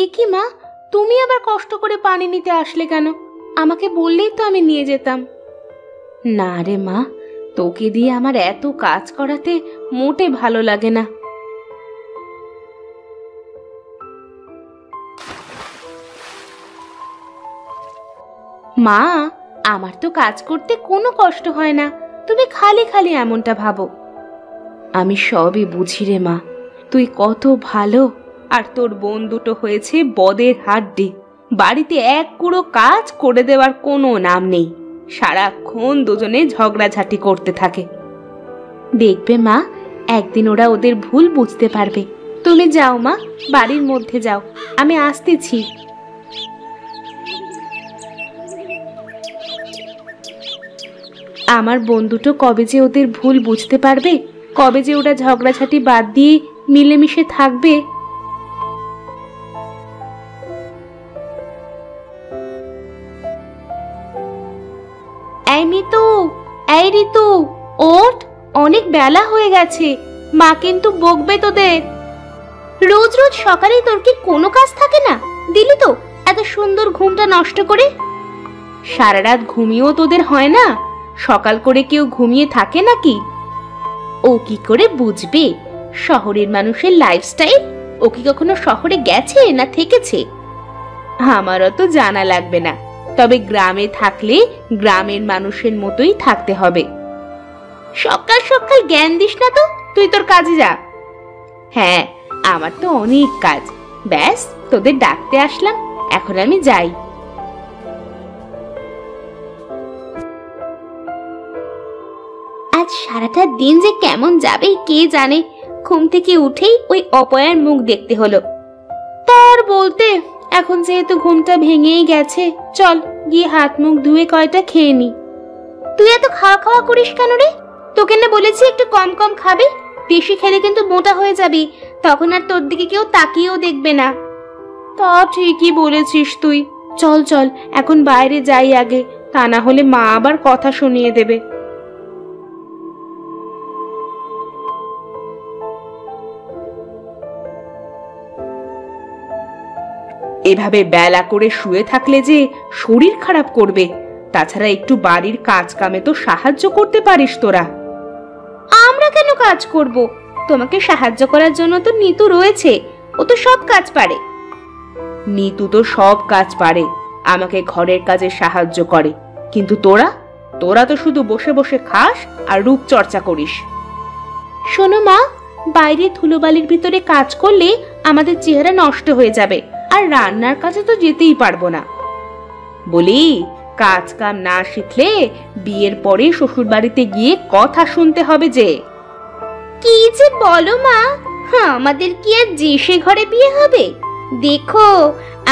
এ কি মা, তুমি আবার কষ্ট করে পানি নিতে আসলে কেন? আমাকে বললেই তো আমি নিয়ে যেতাম। না রে মা, তোকে দিয়ে আমার এত কাজ করাতে মোটে ভালো লাগে না। মা, আমার তো কাজ করতে কোনো কষ্ট হয় না, তুমি খালি খালি এমনটা ভাবো। আমি সবই বুঝি রে মা, তুই কত ভালো, আর তোর বোন দুটো হয়েছে বদের হাড্ডি। বাড়িতে এক কুড়ো কাজ করে দেওয়ার কোনো নাম নেই, সারাক্ষণ দুজনে ঝগড়াঝাটি করতে থাকে। দেখবে মা, একদিন ওরা ওদের ভুল বুঝতে পারবে। তুমি যাও মা, বাড়ির মধ্যে যাও, আমি আসতেছি। আমার বন্ধুটো কবে যে ওদের ভুল বুঝতে পারবে, কবে যে ওরা ঝগড়াঝাটি বাদ দিয়ে মিলেমিশে থাকবে। এই মিতু, এই ঋতু, ওঠ, অনেক বেলা হয়ে গেছে, মা কিন্তু বকবে তোদের। রোজ রোজ সকালে তোর কি কোনো কাজ থাকে না? দিলি তো এত সুন্দর ঘুমটা নষ্ট করে। সারা রাত ঘুমিয়েও তোদের হয় না? সকাল করে কেউ ঘুমিয়ে থাকে নাকি? ও কি করে বুঝবে শহরের মানুষের লাইফস্টাইল? ও কি কখনো শহরে গেছে না থেকেছে? আমারও তো জানা লাগবে না, তবে গ্রামে থাকলে গ্রামের মানুষের মতোই থাকতে হবে। সকাল সকাল জ্ঞান দিস না তো, তুই তোর কাজে যা। হ্যাঁ, আমার তো অনেক কাজ, ব্যাস তোদের ডাকতে আসলাম, এখন আমি যাই। আজ সারাটা দিন যে কেমন যাবে কে জানে। ঘুম থেকে উঠেই ওই অপয়ার মুখ দেখতে হলো। তার বলতে এখন যেহেতু ঘুমটা ভেঙেই গেছে, চল গিয়ে হাত মুখ ধুয়ে কয়টা খেয়ে নি। তুই এত খাওয়া খাওয়া করিস কেন রে? তোকে না বলেছি একটু কম কম খাবি? বেশি খেলে কিন্তু মোটা হয়ে যাবি, তখন আর তোর দিকে কেউ তাকিয়েও দেখবে না। তা ঠিকই বলেছিস তুই, চল চল এখন বাইরে যাই আগে, তা না হলে মা আবার কথা শুনিয়ে দেবে। এভাবে বেলা করে শুয়ে থাকলে যে শরীর খারাপ করবে, তাছাড়া একটু বাড়ির কাজ কামে তো সাহায্য করতে পারিস তোরা। আমরা কেন কাজ করব? তোমাকে সাহায্য করার জন্য তো নিতু রয়েছে, ও তো সব কাজ পারে। নিতু তো সব কাজ পারে, আমাকে ঘরের কাজে সাহায্য করে, কিন্তু তোরা তোরা তো শুধু বসে বসে খাস আর রূপচর্চা করিস। শোনো মা, বাইরে ধুলোবালির ভিতরে কাজ করলে আমাদের চেহারা নষ্ট হয়ে যাবে, আর রান্নার কাছে তো যেতেই পারবো না। বলি, কাজ কাম না শিখলে বিয়ের পরে শ্বশুর বাড়িতে গিয়ে কথা শুনতে হবে যে। কি যে বলো মা, আমাদের কি আর যে সে ঘরে বিয়ে হবে? দেখো,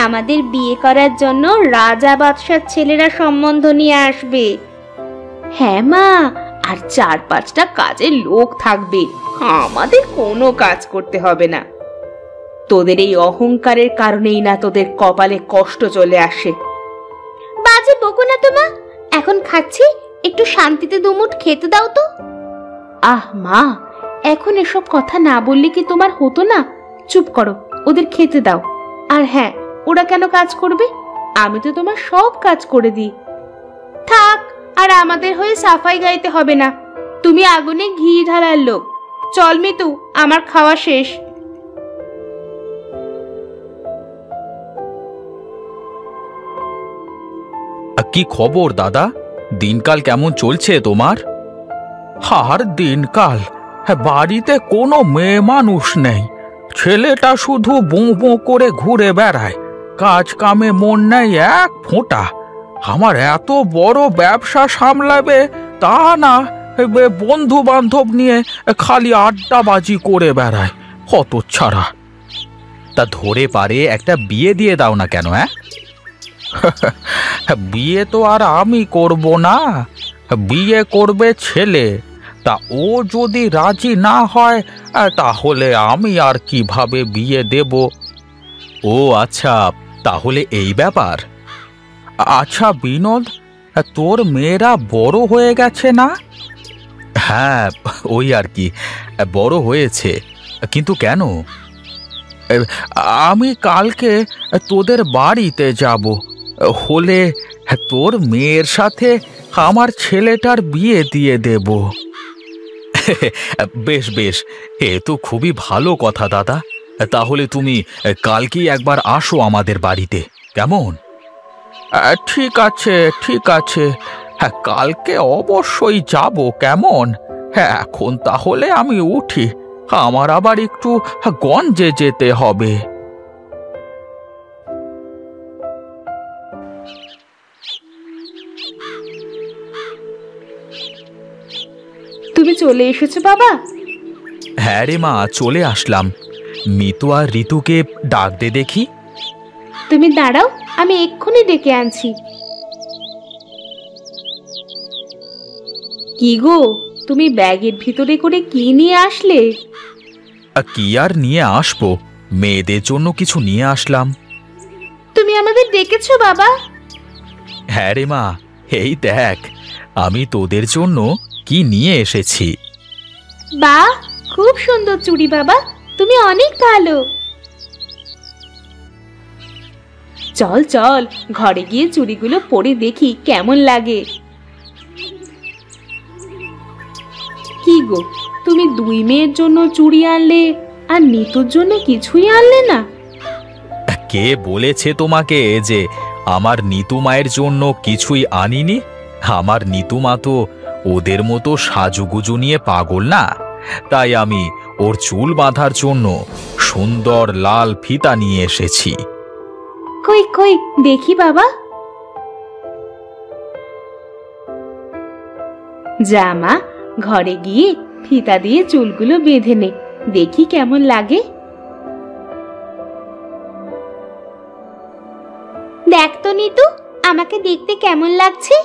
আমাদের বিয়ে করার জন্য রাজা বাদশার ছেলেরা সম্বন্ধ নিয়ে আসবে। হ্যাঁ মা, আর 4-5টা কাজের লোক থাকবে, আমাদের কোনো কাজ করতে হবে না। তোদের এই অহংকারের কারণেই না তোদের কপালে কষ্ট চলে আসে। বাজে বকো না তো মা, এখন খাচ্ছি, একটু শান্তিতে দুমুঠ খেতে দাও তো। আহ মা, এখন এসব কথা না বললে কি তোমার হতো না? চুপ করো, ওদের খেতে দাও। আর হ্যাঁ, ওরা কেন কাজ করবে? আমি তো তোমার সব কাজ করে দিই। থাক, আর আমাদের হয়ে সাফাই গাইতে হবে না, তুমি আগুনে ঘি ঢালার লোক। চল মিতু, আমার খাওয়া শেষ। কি খবর দাদা, দিনকাল কেমন চলছে তোমার? আর দিনকাল, বাড়িতে কোনো মেয়ে মানুষ নেই, ছেলেটা শুধু বোঁ বোঁ করে ঘুরে বেড়ায়, কাজ কামে মন নেই এক ফোঁটা। আমার এত বড় ব্যবসা সামলাবে তা না, বন্ধু বান্ধব নিয়ে খালি আড্ডাবাজি করে বেড়ায়, হতচ্ছাড়া। তা ধরে পারে একটা বিয়ে দিয়ে দাও না কেন? বিয়ে তো আর আমি করব না, বিয়ে করবে ছেলে। তা ও যদি রাজি না হয় তাহলে আমি আর কিভাবে বিয়ে দেব? ও আচ্ছা, তাহলে এই ব্যাপার। আচ্ছা বিনোদ, তোর মেয়েরা বড় হয়ে গেছে না? হ্যাঁ, ওই আর কি, বড় হয়েছে। কিন্তু কেন? এ, আমি কালকে তোদের বাড়িতে যাব, হলে তোর মেয়ের সাথে আমার ছেলেটার বিয়ে দিয়ে দেব। বেশ বেশ, এ তো খুবই ভালো কথা দাদা। তাহলে তুমি কালকেই একবার আসো আমাদের বাড়িতে, কেমন? ঠিক আছে ঠিক আছে, হ্যাঁ কালকে অবশ্যই যাব, কেমন? হ্যাঁ এখন তাহলে আমি উঠি, আমার আবার একটু গঞ্জে যেতে হবে। তুমি চলে এসেছো বাবা? হ্যাঁ রে মা, চলে আসলাম। মিতু আর ঋতুকে ডাক দে দেখি। তুমি দাঁড়াও, আমি এক্ষুনি ডেকে আনছি। কি গো, তুমি ব্যাগের ভিতরে করে কি নিয়ে আসলে? কি আর নিয়ে আসবো, মেয়েদের জন্য কিছু নিয়ে আসলাম। তুমি আমাদের ডেকেছো বাবা? হ্যাঁ রে মা, এই দেখ আমি তোদের জন্য কি নিয়ে এসেছি। বাহ, খুব সুন্দর চুড়ি বাবা, তুমি অনেক ভালো। চল চল, ঘরে গিয়ে চুড়িগুলো পরে দেখি কেমন লাগে। কি গো, তুমি দুই মেয়ের জন্য চুড়ি আনলে আর নিতুর জন্য কিছুই আনলে না? কে বলেছে তোমাকে যে আমার নিতু মায়ের জন্য কিছুই আনিনি? আমার নিতু মা তো ওদের মতো সাজুগুজু নিয়ে পাগল না, তাই আমি ওর চুল বাঁধার জন্য সুন্দর লাল ফিতা নিয়ে এসেছি। কই কই দেখি বাবা। যা মা, ঘরে গিয়ে ফিতা দিয়ে চুলগুলো বেঁধে নে, দেখি কেমন লাগে। দেখ তো নিতু, আমাকে দেখতে কেমন লাগছে?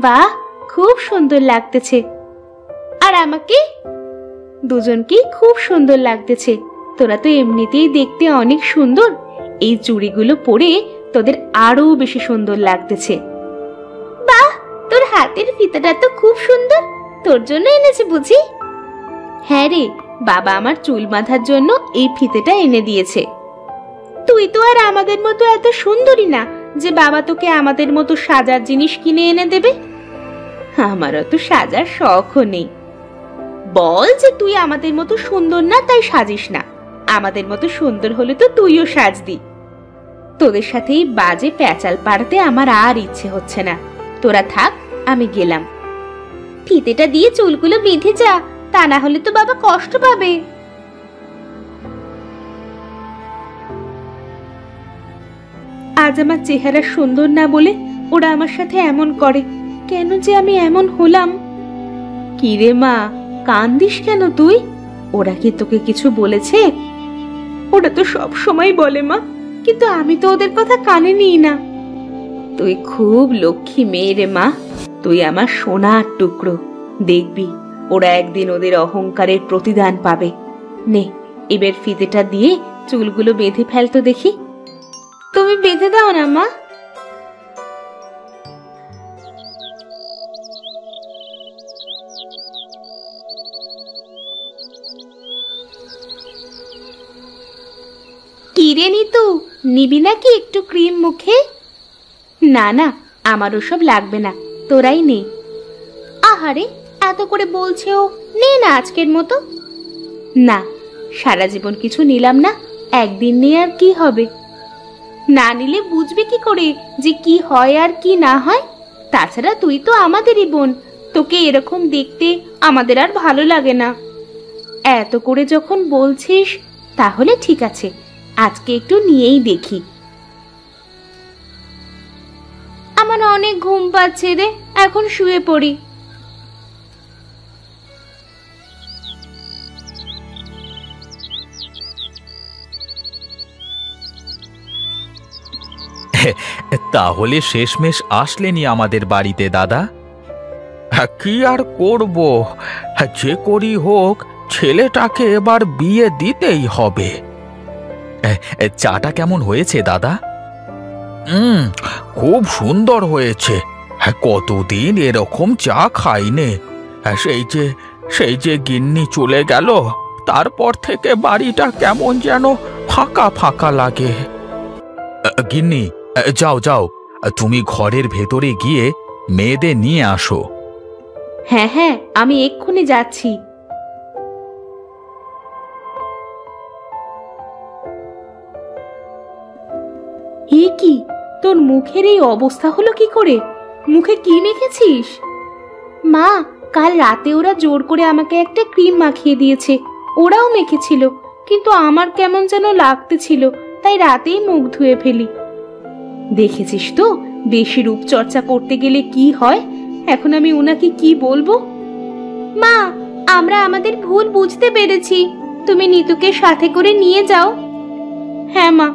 বাহ, খুব সুন্দর লাগতেছে। আর আমাকে? দুজনকেই খুব সুন্দর লাগতেছে। তোরা তো এমনিতেই দেখতে অনেক সুন্দর, এই চুড়িগুলো পরে তোদের আরো বেশি সুন্দর লাগতেছে। বাহ, তোর হাতের ফিতাটা তো খুব সুন্দর, তোর জন্য এনেছে বুঝি? হ্যাঁ রে, বাবা আমার চুল বাঁধার জন্য এই ফিতেটা এনে দিয়েছে। তুই তো আর আমাদের মতো এত সুন্দরী না যে বাবা তোকে আমাদের মতো সাজার জিনিস কিনে এনে দেবে। আমারও তো সাজার শখও নেই। বল যে তুই আমাদের মতো সুন্দর না, তাই সাজিস না। আমাদের মতো সুন্দর হলে তো তুইও সাজদি। তোদের সাথে এই বাজে প্যাচাল পাড়তে আমার আর ইচ্ছে হচ্ছে না। তোরা থাক, আমি গেলাম। ফিতেটা দিয়ে চুলগুলো বেঁধে যা, তা না হলে তো বাবা কষ্ট পাবে। আজ আমার চেহারা সুন্দর না বলে ওরা আমার সাথে এমন করে, কেন যে আমি এমন হলাম? কি রে মা, কান্দিস কেন তুই? ওরা কি তোকে কিছু বলেছে? ওরা তো সব সময় বলে মা, কিন্তু আমি তো ওদের কথা কানে নিই না। তুই খুব লক্ষ্মী মেয়ে রে মা, তুই আমার সোনার টুকরো। দেখবি ওরা একদিন ওদের অহংকারের প্রতিদান পাবে। নে, এবার ফিতেটা দিয়ে চুলগুলো বেঁধে ফেলতো দেখি। তুমি বেঁধে দাও না মা। কিরে নিতু, নিবি নাকি একটু ক্রিম মুখে? না না, আমার ওসব লাগবে না, তোরাই নে। আহারে, এত করে বলছে ও, নে না আজকের মতো। না, সারা জীবন কিছু নিলাম না, একদিন নিয়ে আর কি হবে? না নিলে বুঝবে কি করে যে কি হয় আর কি না হয়? তাছাড়া তুই তো আমাদেরই বোন, তোকে এরকম দেখতে আমাদের আর ভালো লাগে না। এত করে যখন বলছিস, তাহলে ঠিক আছে, আজকে একটু নিয়েই দেখি। আমার অনেক ঘুম পাচ্ছে রে, এখন শুয়ে পড়ি। তাহলে শেষমেশ আসলেনি আমাদের বাড়িতে দাদা? কি আর করব, যে করি হোক ছেলেটাকে এবার বিয়ে দিতেই হবে। চাটা কেমন হয়েছে দাদা? খুব সুন্দর হয়েছে, কতদিন এরকম চা খাইনে। সেই যে গিন্নি চলে গেল, তারপর থেকে বাড়িটা কেমন যেন ফাঁকা ফাঁকা লাগে। গিন্নি, যাও যাও, তুমি ঘরের ভেতরে গিয়ে মেয়েদের নিয়ে আসো। হ্যাঁ হ্যাঁ, আমি এক্ষুনি যাচ্ছি। এ কি, তোর মুখের এই অবস্থা হলো কি করে? মুখে কি মেখেছিস? মা, কাল রাতে ওরা জোর করে আমাকে একটা ক্রিম মাখিয়ে দিয়েছে। ওরাও মেখেছিল, কিন্তু আমার কেমন যেন লাগতেছিল, তাই রাতেই মুখ ধুয়ে ফেলি। দেখেছিস তো, বেশি রূপচর্চা করতে গেলে কি হয়। এখন আমি ওনাকে কি বলবো? মা, আমরা আমাদের ভুল বুঝতে পেরেছি, তুমি নিতুকে সাথে করে নিয়ে যাও। হ্যাঁ মা,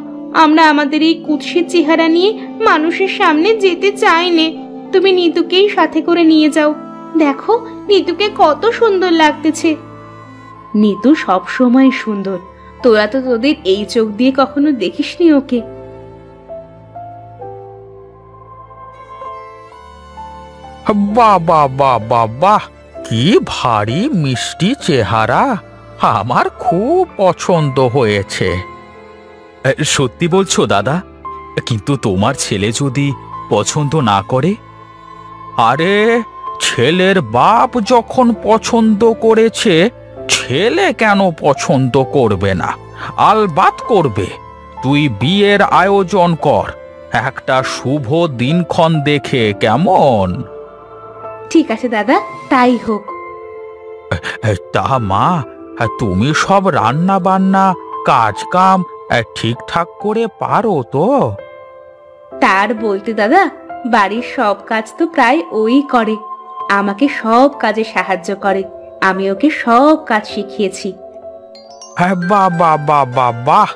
আমরা আমাদের এই কুৎসিত চেহারা নিয়ে মানুষের সামনে যেতে চাই নে। তুমি নিতুকেই সাথে করে নিয়ে যাও। দেখো, নিতুকে কত সুন্দর লাগতেছে। নিতু সব সময় সুন্দর, তোরা তো তোদের এই চোখ দিয়ে কখনো দেখিসনি ওকে। বাহ বাহ বাহ বাহ বাহ, কি ভারী মিষ্টি চেহারা, আমার খুব পছন্দ হয়েছে। সত্যি বলছো দাদা? কিন্তু তোমার ছেলে যদি পছন্দ না করে? আরে, ছেলের বাপ যখন পছন্দ করেছে, ছেলে কেন পছন্দ করবে না? আলবাত করবে। তুই বিয়ের আয়োজন কর, একটা শুভ দিনক্ষণ দেখে, কেমন? ঠিক আছে দাদা, তাই হোক। তা মা, তুমি সব রান্না বান্না কাজ কাম ঠিকঠাক করে পারো তো? তার বলতে দাদা, বাড়ির সব কাজ তো প্রায় ওই করে। আমাকে সব কাজে সাহায্য করে, আমি ওকে সব কাজ শিখিয়েছি। বাহ বাহ বাহ বাহ বাহ,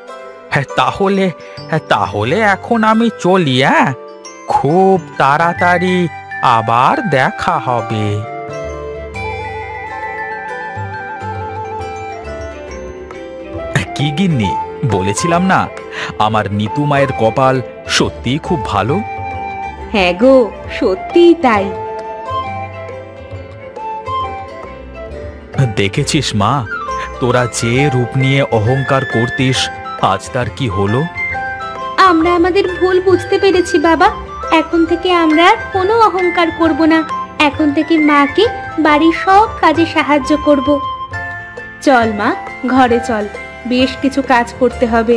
তাহলে তাহলে এখন আমি চলি। খুব তাড়াতাড়ি আবার দেখা হবে। কি গিন্নি, বলেছিলাম না আমার নিতু মায়ের কপাল সত্যিই খুব ভালো? হ্যাঁ গো, সত্যিই তাই। দেখেছিস মা, তোরা যে রূপ নিয়ে অহংকার করতিস, আজ তার কি হলো? আমরা আমাদের ভুল বুঝতে পেরেছি বাবা। এখন থেকে আমরা আর কোনো অহংকার করব না। এখন থেকে মাকে বাড়ির সব কাজে সাহায্য করব। চল মা, ঘরে চল, বেশ কিছু কাজ করতে হবে।